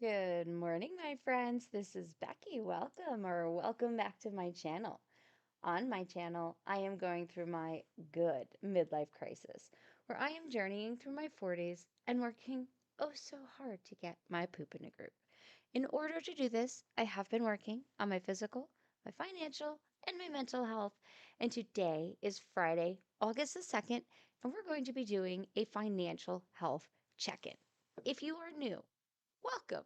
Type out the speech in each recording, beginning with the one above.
Good morning, my friends. This is Becky. Welcome back to my channel. On my channel, I am going through my good midlife crisis, where I am journeying through my 40s and working oh so hard to get my poop in a group. In order to do this, I have been working on my physical, my financial, and my mental health. And today is Friday, August the 2nd, and we're going to be doing a financial health check-in. If you are new, welcome.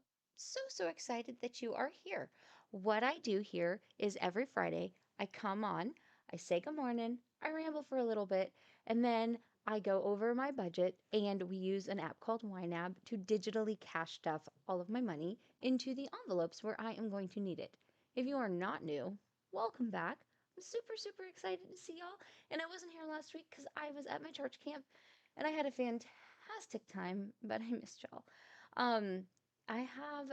So excited that you are here. What I do here is every Friday, I come on, I say good morning, I ramble for a little bit, and then I go over my budget and we use an app called YNAB to digitally cash stuff all of my money into the envelopes where I am going to need it. If you are not new, welcome back. I'm super excited to see y'all. And I wasn't here last week because I was at my church camp and I had a fantastic time, but I missed y'all. Um, I have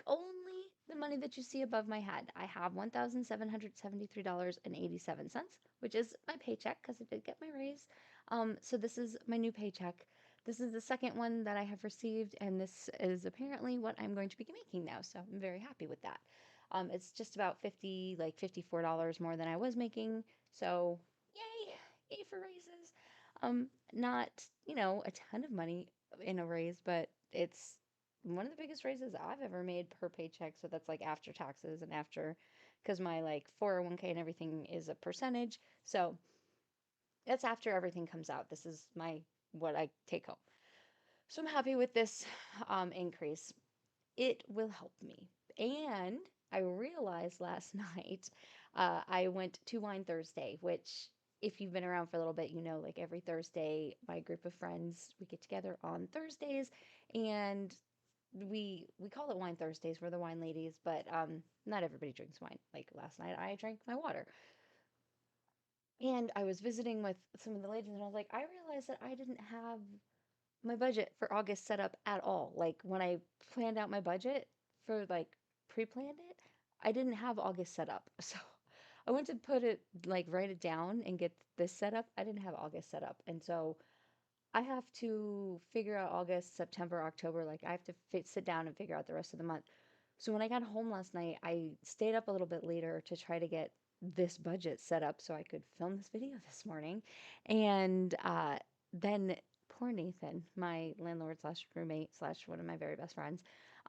only the money that you see above my head. I have $1,773.87, which is my paycheck because I did get my raise. So this is my new paycheck. This is the second one that I have received, and this is apparently what I'm going to be making now. So I'm very happy with that. It's just about 50, like $54 more than I was making. So yay, yay for raises. Not, a ton of money in a raise, but it's one of the biggest raises I've ever made per paycheck. So that's like after taxes and after, because my like 401k and everything is a percentage. So that's after everything comes out. This is what I take home. So I'm happy with this increase. It will help me. And I realized last night, I went to Wine Thursday, which if you've been around for a little bit, like every Thursday, my group of friends, we get together on Thursdays and we call it Wine Thursdays. We're the wine ladies, but not everybody drinks wine. Like last night, I drank my water. And I was visiting with some of the ladies, and I was like, I realized that I didn't have my budget for August set up at all. Like when I planned out my budget for like pre-planned it, I didn't have August set up. So I went to put it like write it down and get this set up. I didn't have August set up. And so I have to figure out August, September, October. Like I have to sit down and figure out the rest of the month. So when I got home last night, I stayed up a little bit later to try to get this budget set up so I could film this video this morning. And then poor Nathan, my landlord slash roommate slash one of my very best friends,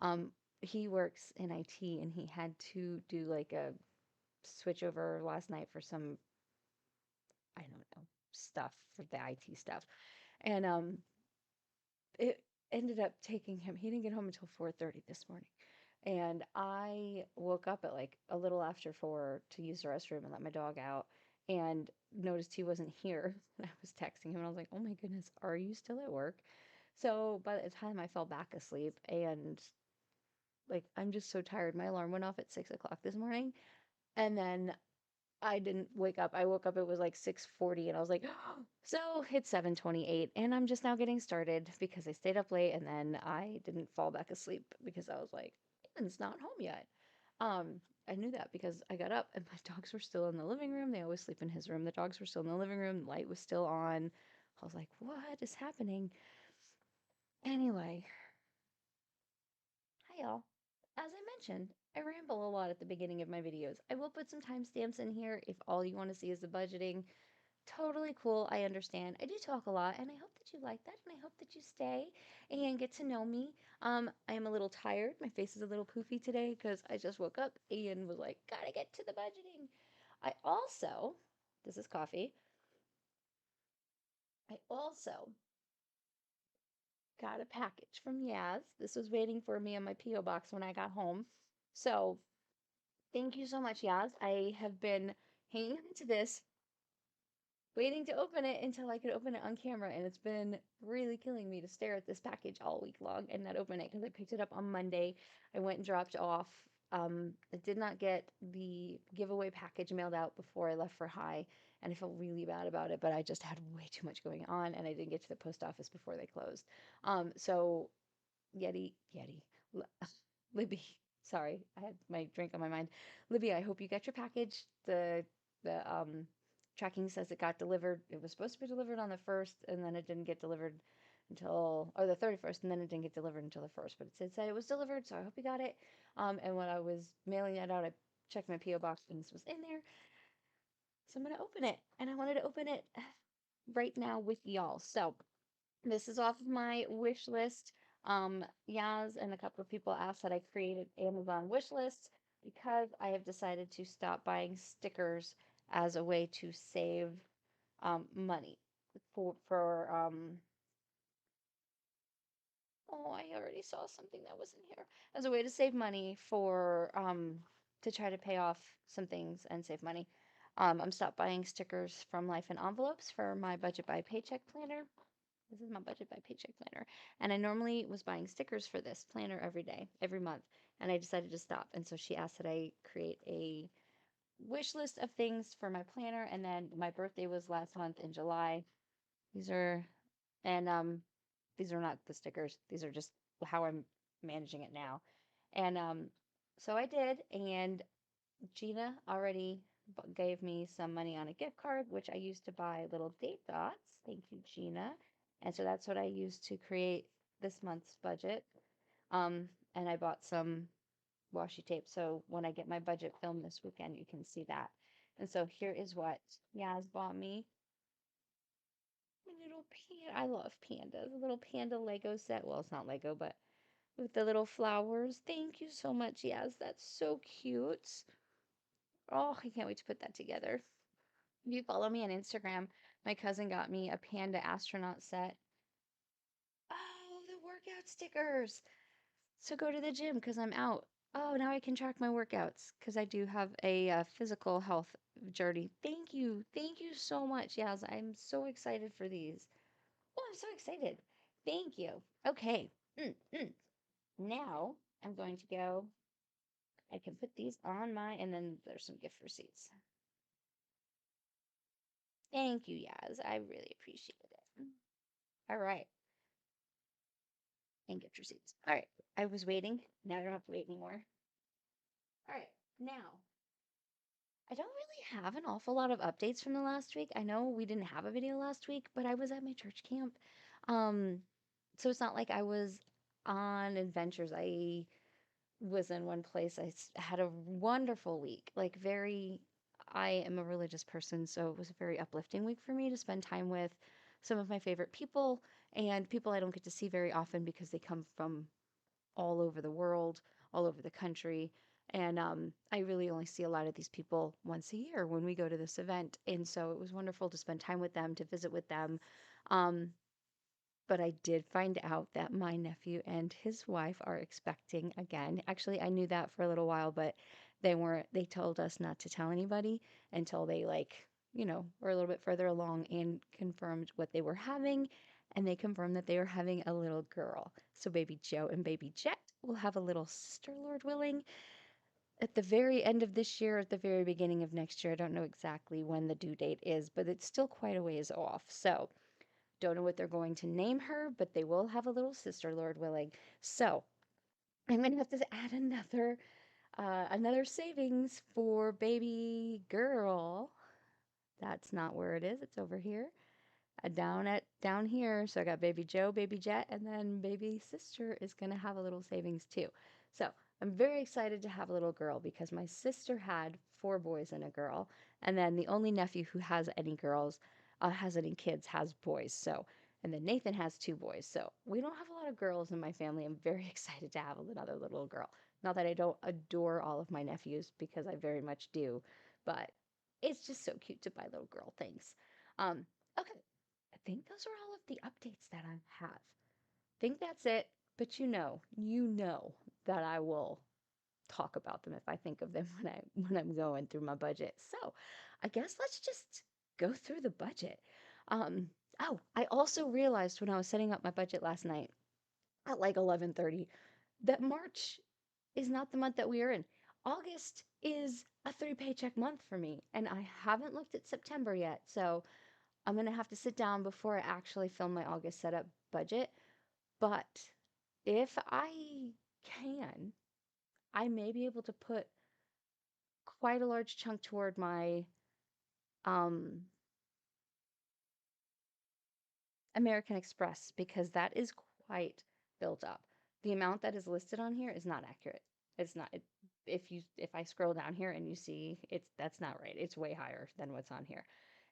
um, he works in IT and he had to do like a switch over last night for some, I don't know, stuff for the IT stuff. And it ended up taking him, he didn't get home until 4:30 this morning. And I woke up at like a little after 4 to use the restroom and let my dog out and noticed he wasn't here. And I was texting him and I was like, "Oh my goodness, are you still at work?" So by the time I fell back asleep and like I'm just so tired. My alarm went off at 6 o'clock this morning and then I didn't wake up. I woke up, it was like 6:40 and I was like, so it's 7:28 and I'm just now getting started because I stayed up late and then I didn't fall back asleep because I was like, Ethan's not home yet. I knew that because I got up and my dogs were still in the living room. They always sleep in his room. The dogs were still in the living room. The light was still on. I was like, what is happening? Anyway, hi y'all. As I mentioned, I ramble a lot at the beginning of my videos. I will put some timestamps in here if all you want to see is the budgeting. Totally cool. I understand. I do talk a lot, and I hope that you like that, and I hope that you stay and get to know me. I am a little tired. My face is a little poofy today because I just woke up and was like, gotta get to the budgeting. I also, this is coffee. I also got a package from Yaz. This was waiting for me in my P.O. box when I got home. So thank you so much, Yaz. I have been hanging on to this waiting to open it until I could open it on camera, and it's been really killing me to stare at this package all week long and not open it because I picked it up on Monday. I went and dropped off. I did not get the giveaway package mailed out before I left for high, and I felt really bad about it, but I just had way too much going on, and I didn't get to the post office before they closed. So Yeti, Libby, sorry, I had my drink on my mind. Libby, I hope you got your package. The tracking says it got delivered. It was supposed to be delivered on the 1st, and then it didn't get delivered or the 31st, and then it didn't get delivered until the 1st, but it said it was delivered, so I hope you got it. And when I was mailing it out, I checked my PO box and this was in there. So I'm gonna open it, and I wanted to open it right now with y'all. So this is off of my wish list. Yaz and a couple of people asked that I created Amazon wish lists because I have decided to stop buying stickers as a way to save money for oh, I already saw something that was in here as a way to save money for to try to pay off some things and save money. I'm stopped buying stickers from Life in Envelopes for my budget by paycheck planner. This is my budget by paycheck planner. And I normally was buying stickers for this planner every day, every month. And I decided to stop. And so she asked that I create a wish list of things for my planner. And then my birthday was last month in July. These are, and these are not the stickers. These are just how I'm managing it now. And so I did. And Gina already gave me some money on a gift card, which I used to buy little date dots. Thank you, Gina. And so that's what I used to create this month's budget. And I bought some washi tape. So when I get my budget film this weekend, you can see that. And so here is what Yaz bought me. A little panda. I love pandas. A little panda Lego set. Well, it's not Lego, but with the little flowers. Thank you so much, Yaz. That's so cute. Oh, I can't wait to put that together. If you follow me on Instagram, my cousin got me a panda astronaut set. Oh, the workout stickers. So go to the gym because I'm out. Oh, now I can track my workouts because I do have a physical health journey. Thank you. Thank you so much. Yes, I'm so excited for these. Oh, I'm so excited. Thank you. Okay. Mm, mm. Now I'm going to go. I can put these on my, and then there's some gift receipts. Thank you, Yaz. I really appreciate it. All right. And gift receipts. All right. I was waiting. Now I don't have to wait anymore. All right. Now, I don't really have an awful lot of updates from the last week. I know we didn't have a video last week, but I was at my church camp. Um, so it's not like I was on adventures. I was in one place. Had a wonderful week. I am a religious person, so it was a very uplifting week for me to spend time with some of my favorite people and people I don't get to see very often because they come from all over the world, all over the country. And I really only see a lot of these people once a year when we go to this event. And so it was wonderful to spend time with them, to visit with them. Um, but I did find out that my nephew and his wife are expecting again. Actually, I knew that for a little while, but they told us not to tell anybody until they, were a little bit further along and confirmed what they were having. And they confirmed that they were having a little girl. So baby Joe and baby Jet will have a little sister, Lord willing, at the very end of this year, at the very beginning of next year. I don't know exactly when the due date is, but it's still quite a ways off. So don't know what they're going to name her, but they will have a little sister, Lord willing. So I'm gonna have to add another savings for baby girl. That's not where it is. It's over here. Down here. So I got baby Joe, baby Jet, and then baby sister is gonna have a little savings too. So I'm very excited to have a little girl because my sister had four boys and a girl, and then the only nephew who has any kids, has boys. So, and then Nathan has two boys. So we don't have a lot of girls in my family. I'm very excited to have another little girl. Not that I don't adore all of my nephews because I very much do, but it's just so cute to buy little girl things. Okay, I think those are all of the updates that I have. I think that's it, but you know that I will talk about them if I think of them when I'm going through my budget. So, I guess let's just go through the budget. Oh, I also realized when I was setting up my budget last night at like 11:30 that March is not the month that we are in. August is a three paycheck month for me, and I haven't looked at September yet. So, I'm going to have to sit down before I actually film my August setup budget. But if I can, I may be able to put quite a large chunk toward um American Express because that is quite built up. The amount that is listed on here is not accurate. It's not. If I scroll down here and you see that's not right. It's way higher than what's on here.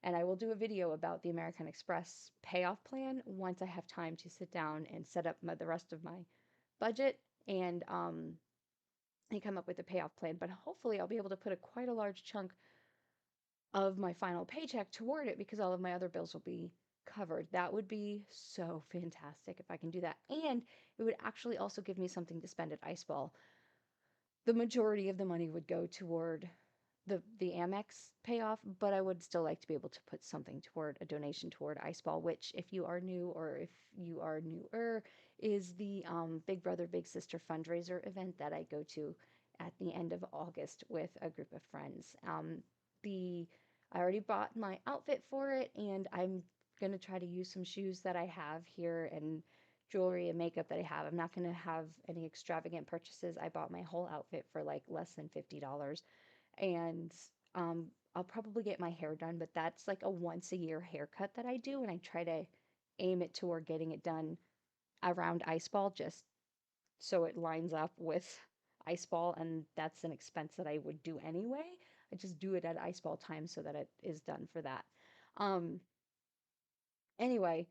And I will do a video about the American Express payoff plan once I have time to sit down and set up the rest of my budget and come up with a payoff plan. But hopefully I'll be able to put quite a large chunk of my final paycheck toward it because all of my other bills will be covered. That would be so fantastic if I can do that. And it would actually also give me something to spend at Iceball. The majority of the money would go toward the Amex payoff, but I would still like to be able to put something toward a donation toward Iceball, which, if you are new or if you are newer, is the Big Brother Big Sister fundraiser event that I go to at the end of August with a group of friends. The I already bought my outfit for it, and I'm gonna try to use some shoes that I have here and jewelry and makeup that I have. I'm not gonna have any extravagant purchases. I bought my whole outfit for like less than $50 and I'll probably get my hair done, but that's like a once a year haircut that I do, and I try to aim it toward getting it done around ice ball just so it lines up with ice ball, and that's an expense that I would do anyway. I just do it at ice ball time so that it is done for that. Um, anyway,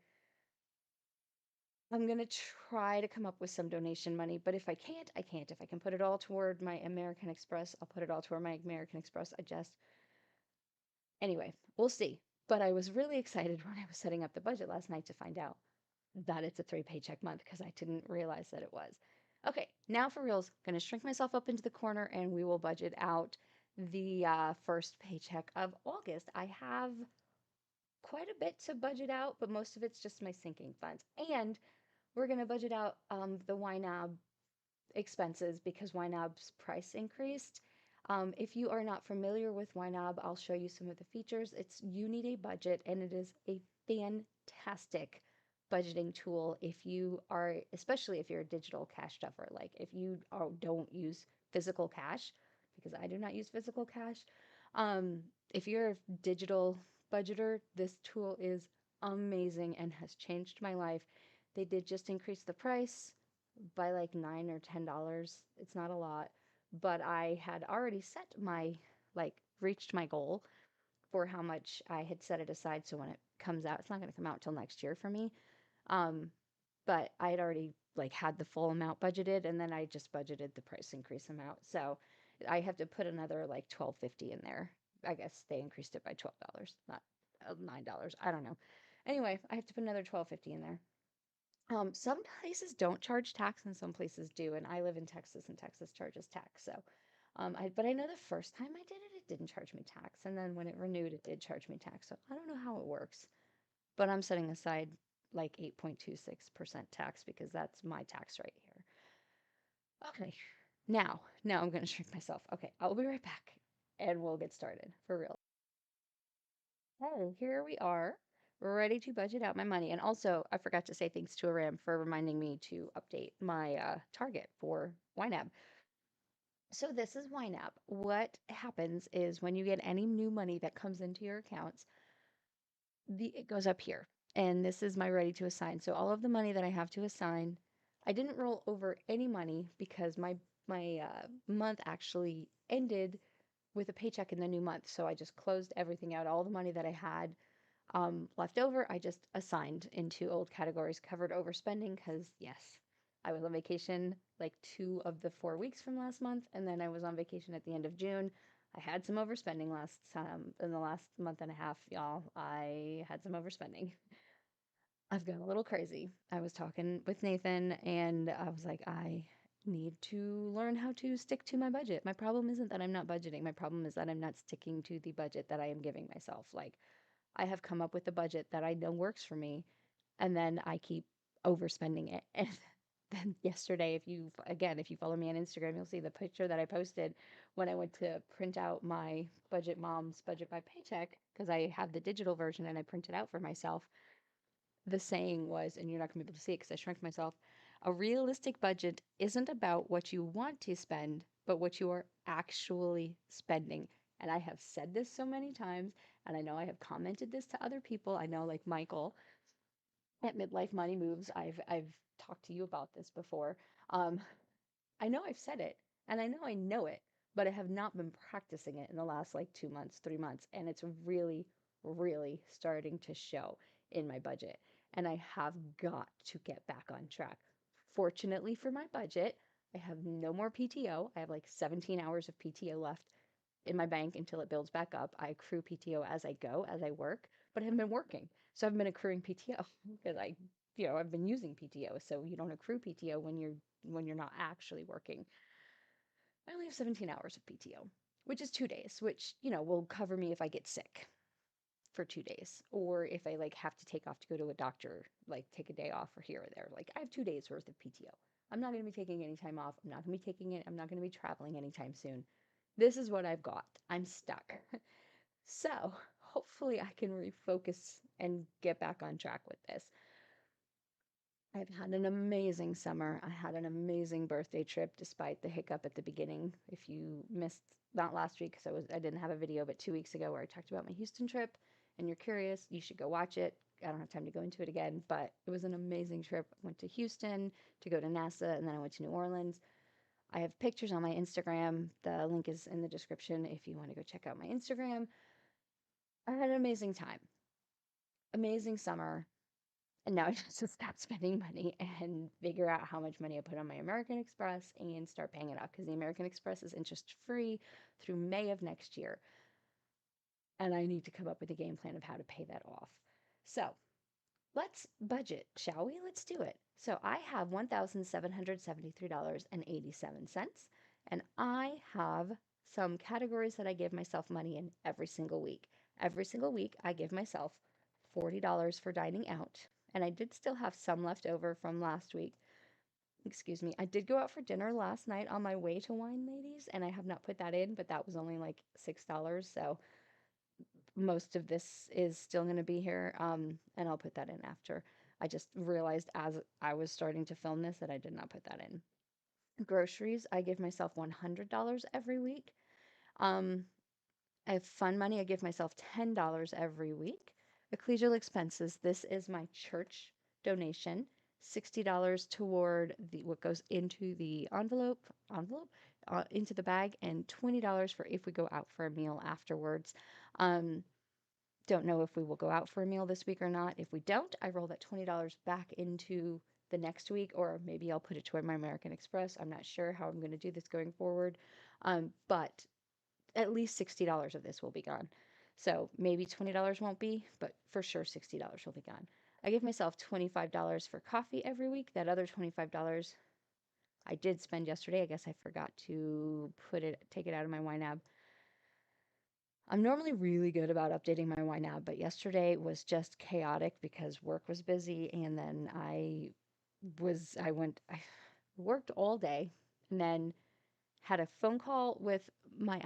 I'm gonna try to come up with some donation money, but if I can't, I can't. If I can put it all toward my American Express, I'll put it all toward my American Express. Anyway, we'll see. But I was really excited when I was setting up the budget last night to find out that it's a 3 paycheck month because I didn't realize that it was. Okay, now for reals, gonna shrink myself up into the corner and we will budget out the first paycheck of August. I have quite a bit to budget out, but most of it's just my sinking funds. And we're gonna budget out the YNAB expenses because YNAB's price increased. If you are not familiar with YNAB, I'll show you some of the features. You need a budget, and it is a fantastic budgeting tool if you are, especially if you're a digital cash stuffer. Like if you don't use physical cash, because I do not use physical cash. Um, if you're a digital budgeter, this tool is amazing and has changed my life. They did just increase the price by like $9 or $10. It's not a lot, but I had already set reached my goal for how much I had set it aside. So when it comes out, it's not going to come out till next year for me. Um, but I had already had the full amount budgeted, and then I just budgeted the price increase amount. So I have to put another like 12.50 in there. I guess they increased it by $12, not $9. I don't know. Anyway, I have to put another 12.50 in there. Some places don't charge tax and some places do, and I live in Texas and Texas charges tax. So, but I know the first time I did it, it didn't charge me tax, and then when it renewed, it did charge me tax. So I don't know how it works, but I'm setting aside like 8.26% tax because that's my tax rate here. Okay, now I'm gonna shrink myself. Okay, I'll be right back, and we'll get started for real. Hey, here we are, ready to budget out my money. And also, I forgot to say thanks to Aram for reminding me to update my target for YNAB. So this is YNAB. What happens is when you get any new money that comes into your accounts, it goes up here. And this is my ready to assign. So all of the money that I have to assign, I didn't roll over any money because my month actually ended with a paycheck in the new month. So I just closed everything out. All the money that I had left over, I just assigned into old categories, covered overspending because, yes, I was on vacation like 2 of the 4 weeks from last month, and then I was on vacation at the end of June. I had some overspending in the last month and a half, y'all. I had some overspending. I've gone a little crazy. I was talking with Nathan, and I was like, I need to learn how to stick to my budget. My problem isn't that I'm not budgeting. My problem is that I'm not sticking to the budget that I am giving myself. Like, I have come up with a budget that I know works for me, and then I keep overspending it. And then yesterday, if you follow me on Instagram, you'll see the picture that I posted when I went to print out my Budget Mom's Budget by Paycheck because I have the digital version and I print it out for myself. The saying was, and you're not going to be able to see it because I shrunk myself, a realistic budget isn't about what you want to spend, but what you are actually spending. And I have said this so many times, and I know I have commented this to other people. I know, like Michael, at Midlife Money Moves, I've talked to you about this before. Um, I know I've said it, and I know it, but I have not been practicing it in the last like 2 months, 3 months, and it's really, really starting to show in my budget. And I have got to get back on track. Fortunately for my budget, I have no more PTO. I have like 17 hours of PTO left in my bank until it builds back up. I accrue PTO as I go, as I work, but I haven't been working. So I've been accruing PTO because I've been using PTO. So you don't accrue PTO when you're not actually working. I only have 17 hours of PTO, which is 2 days, which, will cover me if I get sick for 2 days, or if I like have to take off to go to a doctor, like take a day off or here or there. Like I have 2 days worth of PTO. I'm not going to be taking any time off. I'm not going to be traveling anytime soon. This is what I've got. I'm stuck. So hopefully I can refocus and get back on track with this. I've had an amazing summer. I had an amazing birthday trip despite the hiccup at the beginning. If you missed, not last week because I didn't have a video, but 2 weeks ago where I talked about my Houston trip and you're curious, you should go watch it. I don't have time to go into it again, but it was an amazing trip. I went to Houston to go to NASA, and then I went to New Orleans. I have pictures on my Instagram. The link is in the description if you want to go check out my Instagram. I had an amazing time, amazing summer. And now I just to stop spending money and figure out how much money I put on my American Express and start paying it off because the American Express is interest free through May of next year. And I need to come up with a game plan of how to pay that off. So let's budget, shall we? Let's do it. So I have $1,773.87, and I have some categories that I give myself money in every single week. Every single week, I give myself $40 for dining out, and I did still have some left over from last week. Excuse me. I did go out for dinner last night on my way to Wine Ladies, and I have not put that in, but that was only like $6. So most of this is still going to be here, and I'll put that in after. I just realized as I was starting to film this that I did not put that in. Groceries, I give myself $100 every week. Um, I have fun money, I give myself $10 every week. Ecclesial expenses, this is my church donation. $60 toward the what goes into the envelope into the bag, and $20 for if we go out for a meal afterwards. Um, don't know if we will go out for a meal this week or not. If we don't, I roll that $20 back into the next week, or maybe I'll put it toward my American Express. I'm not sure how I'm going to do this going forward. But at least $60 of this will be gone. So maybe $20 won't be, but for sure $60 will be gone. I give myself $25 for coffee every week. That other $25 I did spend yesterday. I guess I forgot to take it out of my YNAB. I'm normally really good about updating my YNAB, but yesterday was just chaotic because work was busy, and then I worked all day, and then had a phone call with my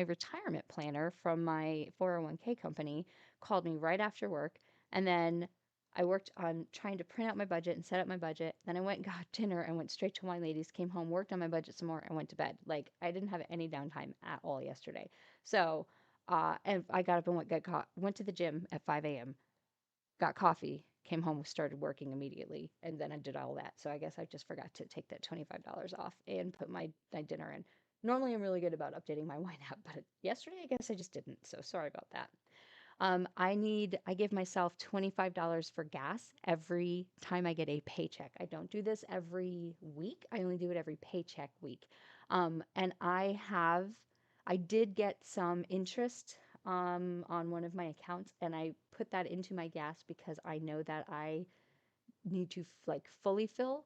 retirement planner from my 401k company called me right after work, and then I worked on trying to print out my budget and set up my budget. Then I went and got dinner and went straight to Wine Ladies, came home, worked on my budget some more, and went to bed. Like I didn't have any downtime at all yesterday. So, and I got up and went to the gym at 5 a.m., got coffee, came home, started working immediately, and then I did all that. So I guess I just forgot to take that $25 off and put my dinner in. Normally, I'm really good about updating my wine app, but yesterday I guess I just didn't. So sorry about that. I give myself $25 for gas every time I get a paycheck. I don't do this every week. I only do it every paycheck week. And I did get some interest on one of my accounts, and I put that into my gas because I know that I need to like fully fill,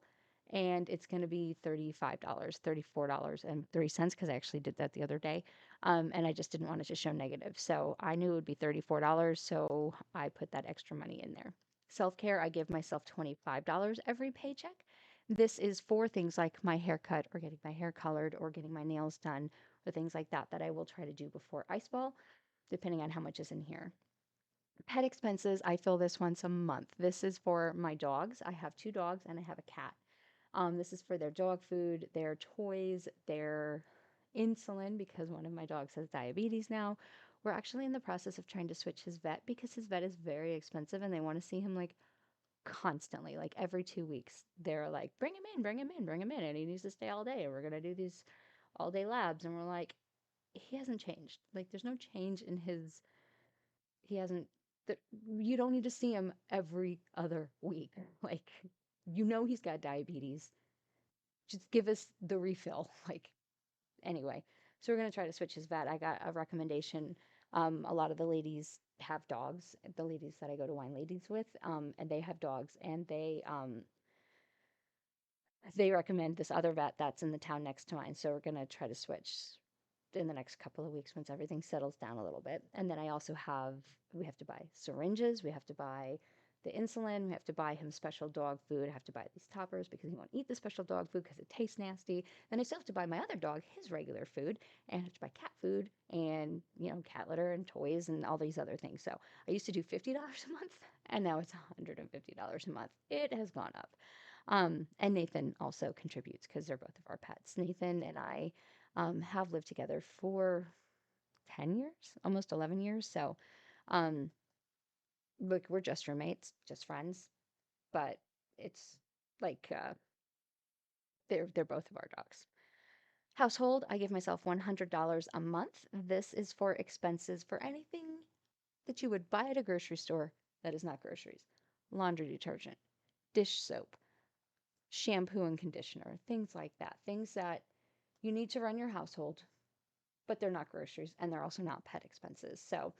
and it's going to be $35, $34.30 because I actually did that the other day. And I just didn't want it to show negative. So I knew it would be $34, so I put that extra money in there. Self-care, I give myself $25 every paycheck. This is for things like my haircut or getting my hair colored or getting my nails done or things like that that I will try to do before ice ball, depending on how much is in here. Pet expenses, I fill this once a month. This is for my dogs. I have two dogs and I have a cat. This is for their dog food, their toys, their insulin, because one of my dogs has diabetes now. We're actually in the process of trying to switch his vet because his vet is very expensive and they want to see him like constantly, like every 2 weeks. They're like, bring him in, bring him in, bring him in. And he needs to stay all day. And we're going to do these all day labs. And we're like, he hasn't changed. Like, there's no change in his, he hasn't, th- you don't need to see him every other week. Like, he's got diabetes. Just give us the refill. Like, anyway, so we're going to try to switch his vet. I got a recommendation. A lot of the ladies have dogs, the ladies that I go to Wine Ladies with, and they have dogs, and they recommend this other vet that's in the town next to mine. So we're going to try to switch in the next couple of weeks once everything settles down a little bit. And then I also we have to buy syringes, we have to buy the insulin, we have to buy him special dog food. I have to buy these toppers because he won't eat the special dog food because it tastes nasty. Then I still have to buy my other dog his regular food, and I have to buy cat food and, cat litter and toys and all these other things. So I used to do $50 a month, and now it's $150 a month. It has gone up. And Nathan also contributes because they're both of our pets. Nathan and I have lived together for 10 years, almost 11 years. So, um, look, we're just roommates, just friends, but it's like they're both of our dogs. Household, I give myself $100 a month. This is for expenses for anything that you would buy at a grocery store that is not groceries. Laundry detergent, dish soap, shampoo and conditioner, things like that. Things that you need to run your household, but they're not groceries and they're also not pet expenses. So,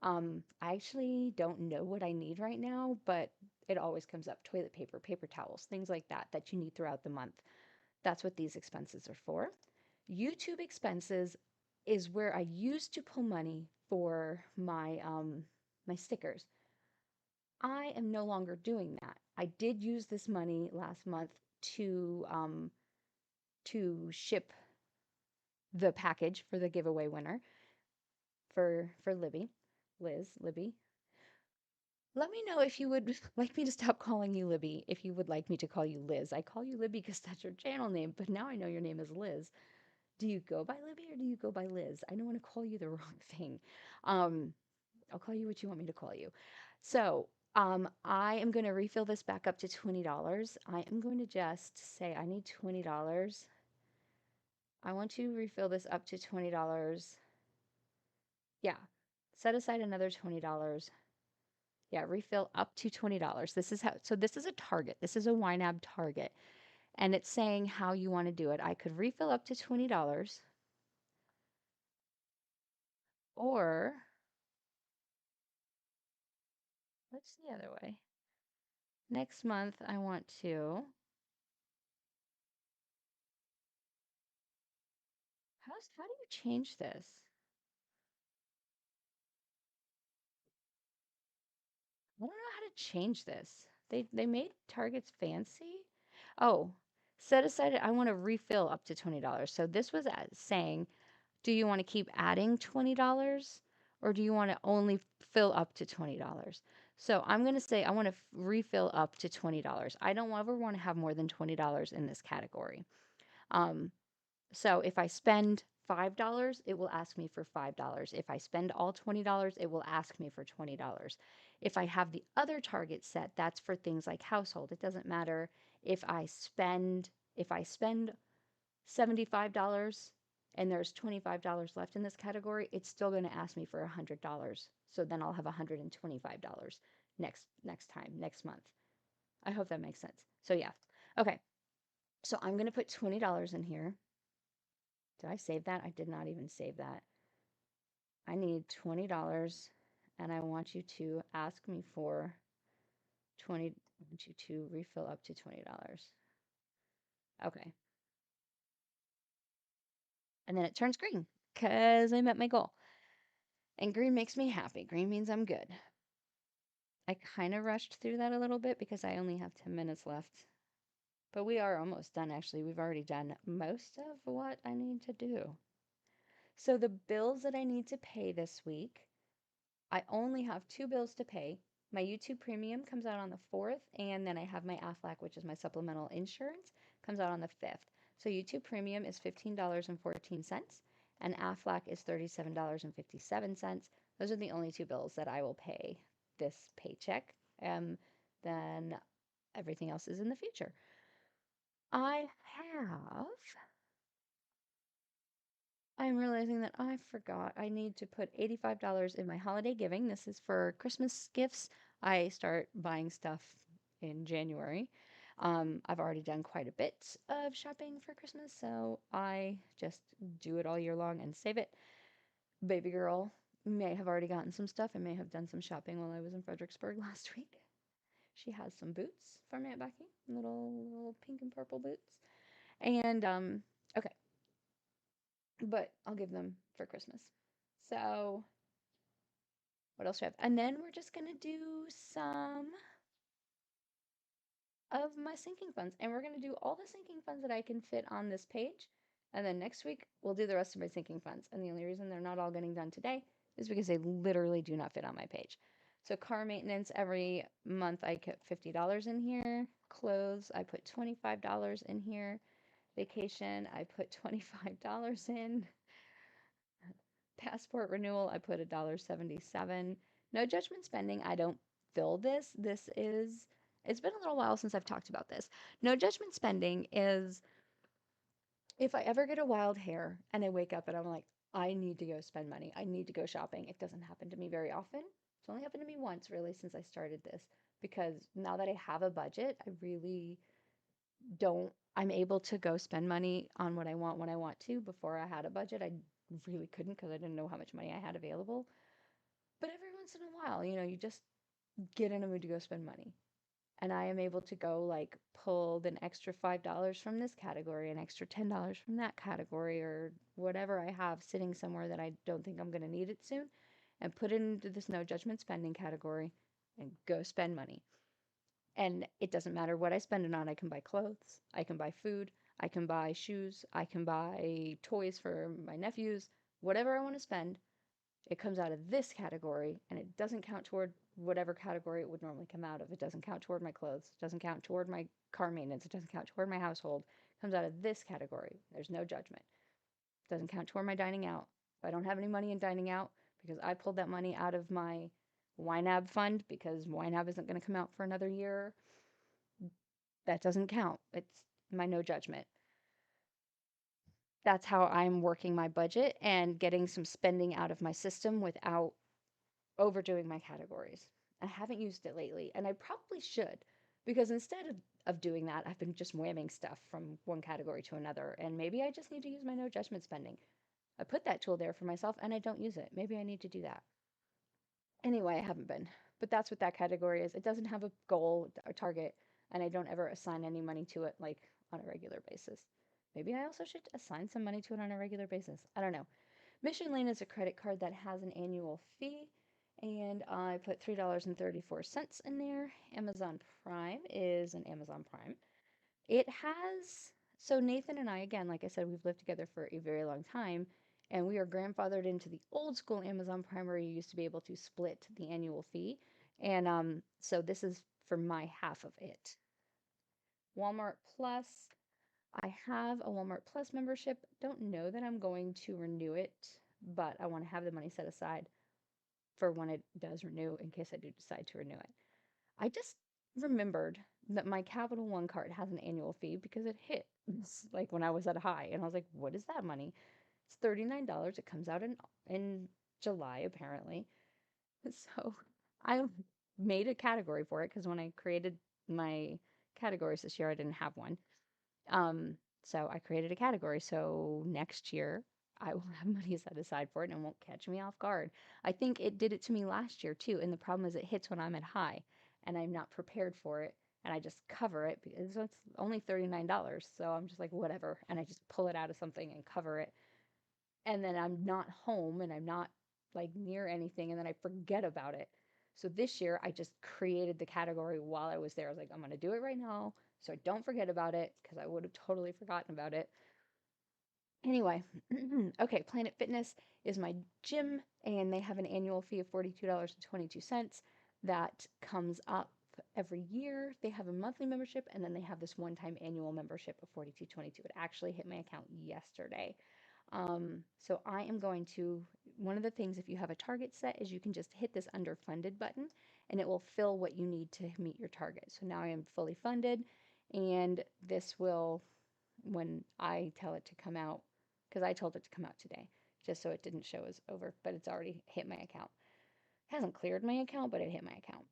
I actually don't know what I need right now, but it always comes up: toilet paper, paper towels, things like that that you need throughout the month. That's what these expenses are for. YouTube expenses is where I used to pull money for my stickers. I am no longer doing that. I did use this money last month to ship the package for the giveaway winner for Libby. Let me know if you would like me to stop calling you Libby, if you would like me to call you Liz. I call you Libby because that's your channel name, but now I know your name is Liz. Do you go by Libby or do you go by Liz? I don't want to call you the wrong thing. Um, I'll call you what you want me to call you. So, I am going to refill this back up to $20. I am going to just say I need $20. I want to refill this up to $20. Yeah. Set aside another $20. Yeah, refill up to $20. This is a target. This is a YNAB target. And it's saying how you want to do it. I could refill up to $20, or what's the other way? Next month I want to, how do you change this? I don't know how to change this. They made targets fancy. Oh, set aside I want to refill up to $20. So this was saying, do you want to keep adding $20 or do you want to only fill up to $20? So I'm going to say I want to refill up to $20. I don't ever want to have more than $20 in this category. Um, so if I spend $5, it will ask me for $5. If I spend all $20, it will ask me for $20. If I have the other target set, that's for things like household. It doesn't matter if I spend $75 and there's $25 left in this category, it's still going to ask me for $100. So then I'll have $125 next time, next month. I hope that makes sense. So yeah. Okay. So I'm going to put $20 in here. Did I save that? I did not even save that. I need $20 and I want you to ask me for 20 I want you to refill up to $20. Okay. And then it turns green because I met my goal. And green makes me happy. Green means I'm good. I kind of rushed through that a little bit because I only have 10 minutes left. But we are almost done, actually. We've already done most of what I need to do. So the bills that I need to pay this week, I only have two bills to pay. My YouTube premium comes out on the 4th, and then I have my AFLAC, which is my supplemental insurance, comes out on the 5th. So YouTube premium is $15.14, and AFLAC is $37.57. Those are the only two bills that I will pay this paycheck. then everything else is in the future. I have I'm realizing that I forgot I need to put $85 in my holiday giving. This is for Christmas gifts. I start buying stuff in January. I've already done quite a bit of shopping for Christmas, so I just do it all year long and save it. Baby girl may have already gotten some stuff. I may have done some shopping while I was in Fredericksburg last week. She has some boots from Aunt Becky, little pink and purple boots. And okay, but I'll give them for Christmas. So, what else do I have? And then we're just gonna do some of my sinking funds, and we're gonna do all the sinking funds that I can fit on this page. And then next week we'll do the rest of my sinking funds. And the only reason they're not all getting done today is because they literally do not fit on my page. So car maintenance every month I put $50 in here. Clothes I put $25 in here. Vacation I put $25 in. Passport renewal, I put $1.77. No judgment spending, I don't fill this. It's been a little while since I've talked about this. No judgment spending is if I ever get a wild hair and I wake up and I'm like, I need to go spend money. I need to go shopping. It doesn't happen to me very often. It's only happened to me once, really, since I started this. Because now that I have a budget, I really don't, I'm able to go spend money on what I want when I want to. Before I had a budget, I really couldn't because I didn't know how much money I had available. But every once in a while, you just get in a mood to go spend money. And I am able to go like pull an extra $5 from this category, an extra $10 from that category, or whatever I have sitting somewhere that I don't think I'm going to need it soon, and put it into this no judgment spending category and go spend money. And it doesn't matter what I spend it on. I can buy clothes, I can buy food, I can buy shoes, I can buy toys for my nephews, whatever I want to spend. It comes out of this category and it doesn't count toward whatever category it would normally come out of. It doesn't count toward my clothes. It doesn't count toward my car maintenance. It doesn't count toward my household. It comes out of this category. There's no judgment. It doesn't count toward my dining out. If I don't have any money in dining out because I pulled that money out of my YNAB fund because YNAB isn't going to come out for another year, that doesn't count. It's my no judgment. That's how I'm working my budget and getting some spending out of my system without overdoing my categories. I haven't used it lately, and I probably should because instead of doing that, I've been just whamming stuff from one category to another, and maybe I just need to use my no judgment spending. I put that tool there for myself and I don't use it. Maybe I need to do that. Anyway, I haven't been, but that's what that category is. It doesn't have a goal or target, and I don't ever assign any money to it like on a regular basis. Maybe I also should assign some money to it on a regular basis. I don't know. Mission Lane is a credit card that has an annual fee, and I put $3.34 in there. Amazon Prime is an Amazon Prime. It has, so Nathan and I, again, like I said, we've lived together for a very long time, and we are grandfathered into the old school Amazon Prime where you used to be able to split the annual fee. And so this is for my half of it. Walmart Plus, I have a Walmart Plus membership. Don't know that I'm going to renew it, but I want to have the money set aside for when it does renew in case I do decide to renew it. I just remembered that my Capital One card has an annual fee because it hit like when I was at a high, and I was like, "What is that money?" It's $39. It comes out in July apparently. So I made a category for it because when I created my categories this year, I didn't have one. Um, so I created a category. So next year I will have money set aside for it and it won't catch me off guard. I think it did it to me last year too. And the problem is it hits when I'm at high and I'm not prepared for it. And I just cover it because it's only $39. So I'm just like, whatever. And I just pull it out of something and cover it. And then I'm not home and I'm not like near anything. And then I forget about it. So this year I just created the category while I was there. I was like, I'm going to do it right now so I don't forget about it because I would have totally forgotten about it. Anyway, okay, Planet Fitness is my gym and they have an annual fee of $42.22 that comes up every year. They have a monthly membership and then they have this one-time annual membership of $42.22. It actually hit my account yesterday. So I am going to, one of the things if you have a target set is you can just hit this underfunded button and it will fill what you need to meet your target. So now I am fully funded, and this will, when I tell it to come out, because I told it to come out today, just so it didn't show as over, but it's already hit my account. It hasn't cleared my account, but it hit my account.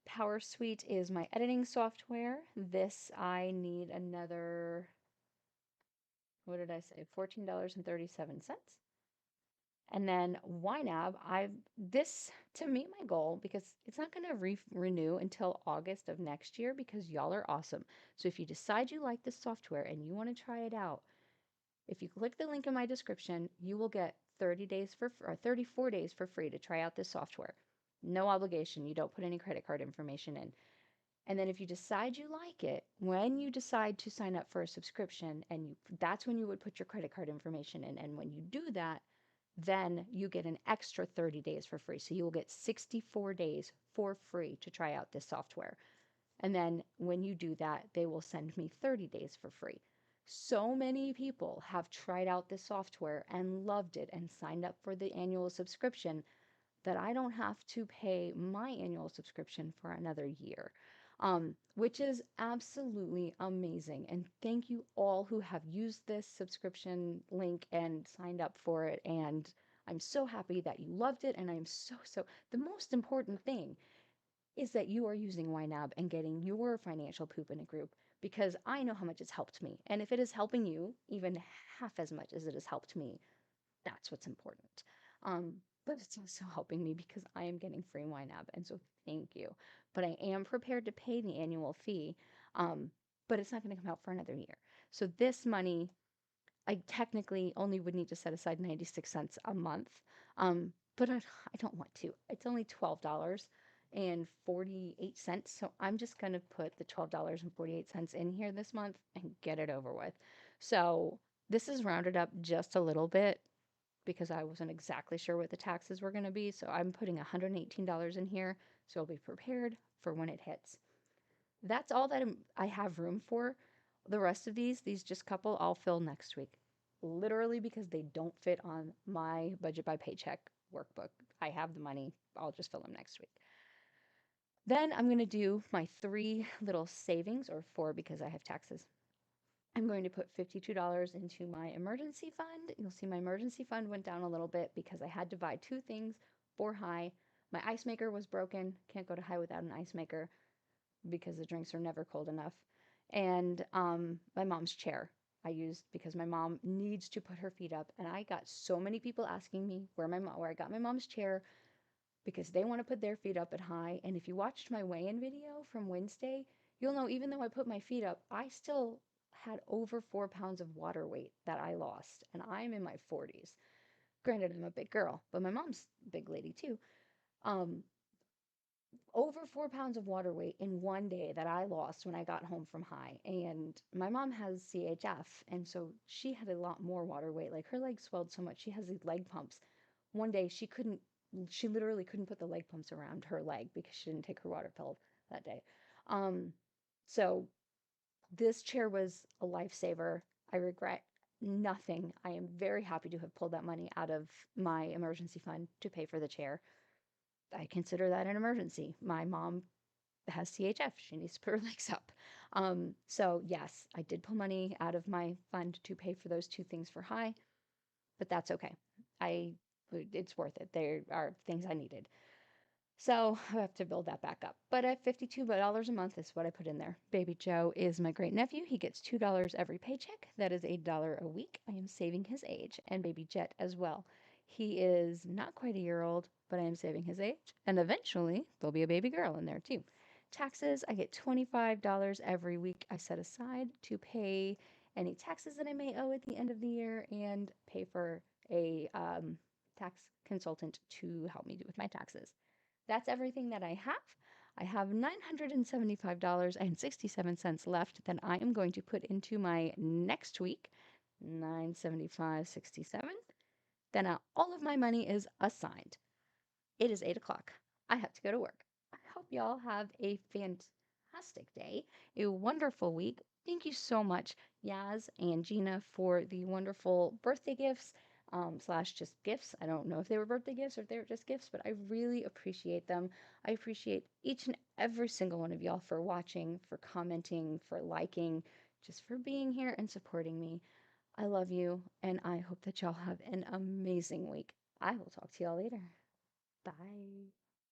Power Suite is my editing software. This I need another, what did I say? $14.37. And then YNAB, this to meet my goal, because it's not going to renew until August of next year, because y'all are awesome. So if you decide you like this software and you want to try it out, if you click the link in my description, you will get 30 days or 34 days for free to try out this software. No obligation. You don't put any credit card information in. And then if you decide you like it, when you decide to sign up for a subscription, and that's when you would put your credit card information in. And when you do that, then you get an extra 30 days for free. So you will get 64 days for free to try out this software. And then when you do that, they will send me 30 days for free. So many people have tried out this software and loved it and signed up for the annual subscription that I don't have to pay my annual subscription for another year, which is absolutely amazing. And thank you all who have used this subscription link and signed up for it. And I'm so happy that you loved it. And I'm the most important thing is that you are using YNAB and getting your financial poop in a group, because I know how much it's helped me. And if it is helping you even half as much as it has helped me, that's what's important. Um, but it's also helping me because I am getting free YNAB, and so thank you. But I am prepared to pay the annual fee, but it's not going to come out for another year. So this money, I technically only would need to set aside 96 cents a month, but I don't want to. It's only $12.48, so I'm just going to put the $12.48 in here this month and get it over with. So this is rounded up just a little bit because I wasn't exactly sure what the taxes were going to be. So I'm putting $118 in here, so I'll be prepared for when it hits. That's all that I have room for. The rest of these just couple, I'll fill next week. Literally because they don't fit on my budget by paycheck workbook. I have the money. I'll just fill them next week. Then I'm going to do my 3 little savings, or 4 because I have taxes. I'm going to put $52 into my emergency fund. You'll see my emergency fund went down a little bit because I had to buy 2 things for high. My ice maker was broken. Can't go to high without an ice maker because the drinks are never cold enough. And my mom's chair I used because my mom needs to put her feet up. And I got so many people asking me where I got my mom's chair, because they want to put their feet up at high. And if you watched my weigh-in video from Wednesday, you'll know even though I put my feet up, I still had over 4 pounds of water weight that I lost. And I'm in my 40s. Granted, I'm a big girl, but my mom's a big lady too. Um, Over 4 pounds of water weight in one day that I lost when I got home from high. And my mom has CHF, and so she had a lot more water weight. Like her legs swelled so much, she has these leg pumps. One day she literally couldn't put the leg pumps around her leg because she didn't take her water pill that day. Um, so this chair was a lifesaver. I regret nothing. I am very happy to have pulled that money out of my emergency fund to pay for the chair. I consider that an emergency. My mom has CHF. She needs to put her legs up. So yes, I did pull money out of my fund to pay for those 2 things for high, but that's okay. It's worth it. There are things I needed. So I have to build that back up. But at $52 a month is what I put in there. Baby Joe is my great nephew. He gets $2 every paycheck. That is $1 a week. I am saving his age. And Baby Jet as well. He is not quite a year old, but I am saving his age. And eventually, there'll be a baby girl in there too. Taxes, I get $25 every week I set aside to pay any taxes that I may owe at the end of the year and pay for a tax consultant to help me with my taxes. That's everything that I have. I have $975.67 left that I am going to put into my next week. 975.67. Then all of my money is assigned. It is 8 o'clock. I have to go to work. I hope y'all have a fantastic day, a wonderful week. Thank you so much, Yaz and Gina, for the wonderful birthday gifts. slash just gifts. I don't know if they were birthday gifts or if they were just gifts, but I really appreciate them. I appreciate each and every single one of y'all for watching, for commenting, for liking, just for being here and supporting me. I love you, and I hope that y'all have an amazing week. I will talk to y'all later. Bye.